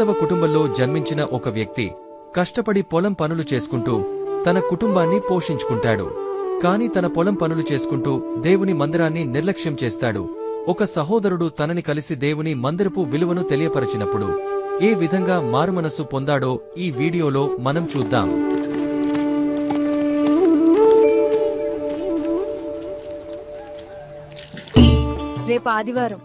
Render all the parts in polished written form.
క్రైస్తవ కుటుంబంలో జన్మించిన ఒక వ్యక్తి కష్టపడి పొలం పనులు చేసుకుంటూ తన కుటుంబాన్ని పోషించుకుంటాడు. కాని తన పొలం పనులు చేసుకుంటూ దేవుని మందిరాన్ని నిర్లక్ష్యం చేస్తాడు. ఒక సహోదరుడు తనని కలిసి దేవుని మందిరపు విలువను తెలియపరచినప్పుడు ఏ విధంగా మారుమనస్సు పొందాడో ఈ వీడియోలో మనం చూద్దాం. రేపు ఆదివారం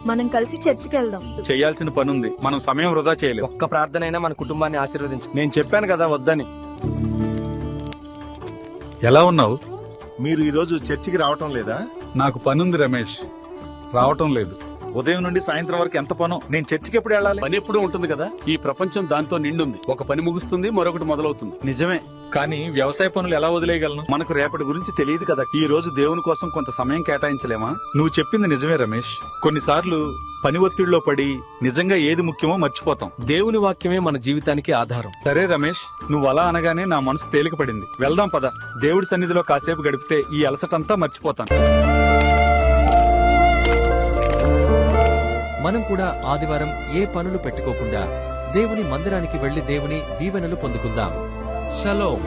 మనం కలిసి చర్చికి వెళ్దాం. చేయాల్సిన పనుంది, మనం సమయం వృధా చేయలేం. ఒక్క ప్రార్థన అయినా మన కుటుంబాన్ని ఆశీర్వదించు. నేను చెప్పాను కదా వద్దని. ఎలా ఉన్నావు? మీరు ఈరోజు చర్చికి రావటం లేదా? నాకు పనుంది రమేష్, రావటం లేదు. ఉదయం నుండి సాయంత్రం వరకు ఎంత పనో. నేను చర్చికి ఎప్పుడు వెళ్ళాలి? పని ఎప్పుడూ ఉంటుంది కదా, ఈ ప్రపంచం దాంతో నిండుంది. ఒక పని ముగుస్తుంది, మరొకటి మొదలవుతుంది. నిజమే, కానీ వ్యవసాయ పనులు ఎలా వదిలేయగలను? మనకు రేపటి గురించి తెలియదు కదా. ఈ రోజు దేవుని కోసం కొంత సమయం కేటాయించలేమా? నువ్వు చెప్పింది నిజమే రమేష్. కొన్నిసార్లు పని ఒత్తిడిలో పడి నిజంగా ఏది ముఖ్యమో మర్చిపోతాం. దేవుని వాక్యమే మన జీవితానికి ఆధారం. సరే రమేష్, నువ్వు అలా అనగానే నా మనసు తేలిక పడింది. వెళ్దాం పద. దేవుడి సన్నిధిలో కాసేపు గడిపితే ఈ అలసటంతా మర్చిపోతాను. మనం కూడా ఆదివారం ఏ పనులు పెట్టుకోకుండా దేవుని మందిరానికి వెళ్లి దేవుని దీవెనలు పొందుకుందాం. షలోమ్.